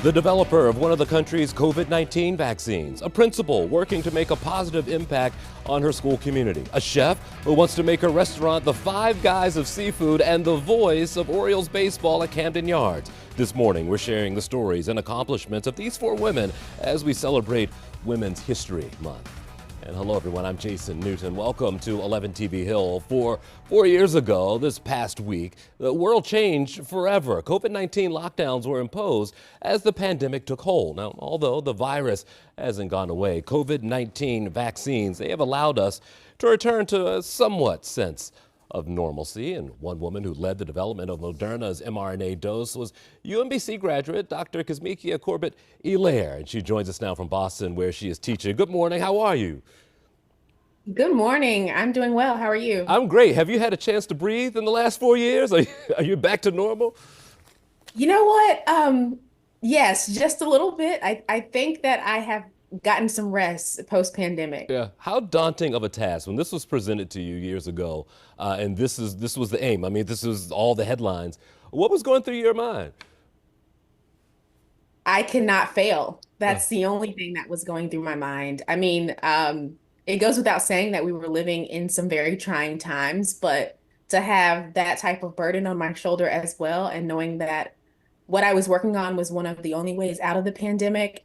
The developer of one of the country's COVID-19 vaccines, a principal working to make a positive impact on her school community, a chef who wants to make her restaurant the Five Guys of seafood, and the voice of Orioles baseball at Camden Yards. This morning, we're sharing the stories and accomplishments of these four women as we celebrate Women's History Month. And hello, everyone. I'm Jason Newton. Welcome to 11 TV Hill. 4 years ago, this past week, the world changed forever. COVID-19 lockdowns were imposed as the pandemic took hold. Now, although the virus hasn't gone away, COVID-19 vaccines, they have allowed us to return to a somewhat sense of normalcy. And one woman who led the development of Moderna's mRNA dose was UMBC graduate Dr. Kizzmekia Corbett-Hilaire. And she joins us now from Boston, where she is teaching. Good morning. How are you? Good morning. I'm doing well. How are you? I'm great. Have you had a chance to breathe in the last 4 years? Are you back to normal? You know what? Yes, just a little bit. I think that I have gotten some rest post-pandemic. Yeah. How daunting of a task when this was presented to you years ago, and this was the aim. I mean, this was all the headlines. What was going through your mind? I cannot fail. Uh, That's the only thing that was going through my mind. I mean, it goes without saying that we were living in some very trying times, but to have that type of burden on my shoulder as well, and knowing that what I was working on was one of the only ways out of the pandemic,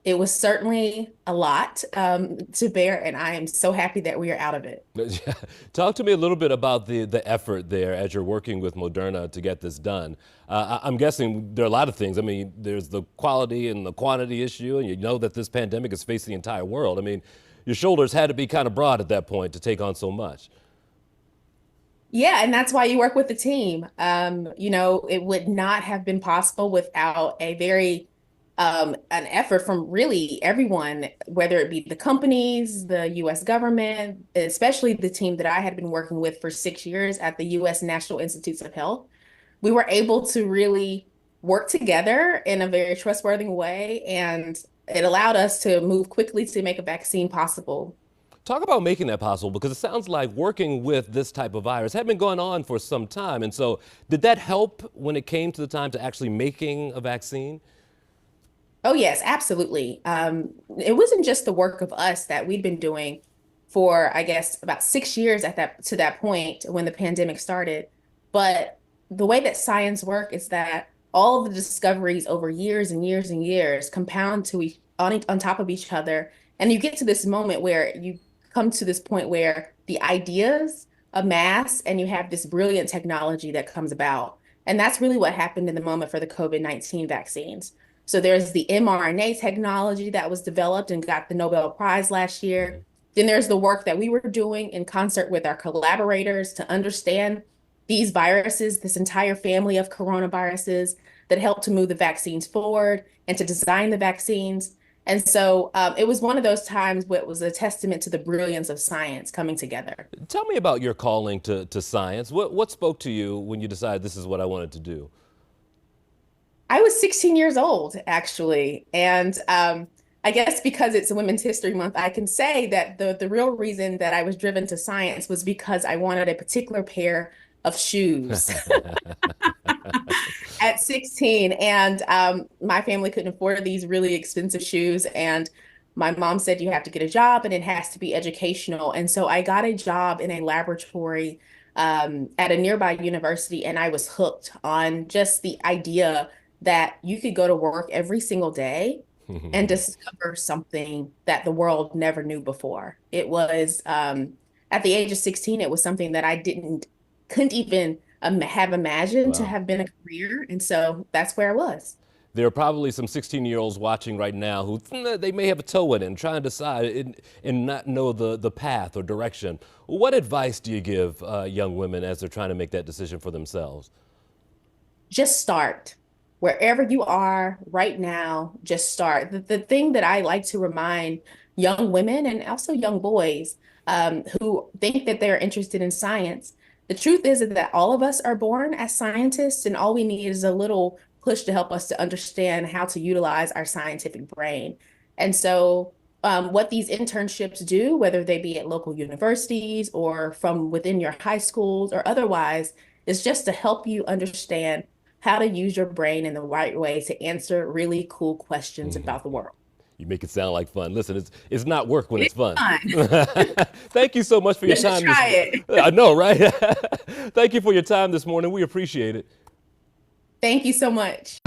it was certainly a lot to bear, and I am so happy that we are out of it. Talk to me a little bit about the effort there as you're working with Moderna to get this done. I'm guessing there are a lot of things. I mean, there's the quality and the quantity issue, and you know that this pandemic has faced the entire world. I mean, your shoulders had to be kind of broad at that point to take on so much. Yeah, and that's why you work with the team. It would not have been possible without a very an effort from really everyone, whether it be the companies, the US government, especially the team that I had been working with for 6 years at the US National Institutes of Health. We were able to really work together in a very trustworthy way, and it allowed us to move quickly to make a vaccine possible. Talk about making that possible, because it sounds like working with this type of virus had been going on for some time. And so did that help when it came to the time to actually making a vaccine? Oh, yes, absolutely. It wasn't just the work of us that we'd been doing for, I guess, about 6 years at that to that point when the pandemic started. But the way that science works is that all of the discoveries over years and years and years compound to on top of each other. And you get to this moment where you come to this point where the ideas amass and you have this brilliant technology that comes about. And that's really what happened in the moment for the COVID-19 vaccines. So there's the mRNA technology that was developed and got the Nobel Prize last year. Then there's the work that we were doing in concert with our collaborators to understand these viruses, this entire family of coronaviruses that helped to move the vaccines forward and to design the vaccines. And so it was one of those times where it was a testament to the brilliance of science coming together. Tell me about your calling to science. What spoke to you when you decided this is what I wanted to do? I was 16 years old, actually. And I guess because it's a Women's History Month, I can say that the real reason that I was driven to science was because I wanted a particular pair of shoes at 16. And my family couldn't afford these really expensive shoes. And my mom said, you have to get a job and it has to be educational. And so I got a job in a laboratory at a nearby university, and I was hooked on just the idea that you could go to work every single day and discover something that the world never knew before. It was at the age of 16, it was something that I couldn't even have imagined to Wow. have been a career. And so that's where I was. There are probably some 16-year-olds watching right now who they may have a toe in it and trying to decide and not know the path or direction. What advice do you give young women as they're trying to make that decision for themselves? Just start. Wherever you are right now, just start. The thing that I like to remind young women and also young boys who think that they're interested in science, the truth is that all of us are born as scientists, and all we need is a little push to help us to understand how to utilize our scientific brain. And so, what these internships do, whether they be at local universities or from within your high schools or otherwise, is just to help you understand how to use your brain in the right way to answer really cool questions Mhm. about the world. You make it sound like fun. Listen, it's not work when it's It's fun. fun. Thank you so much for your Just time this try morning. it. I know, right? Thank you for your time this morning. We appreciate it. Thank you so much.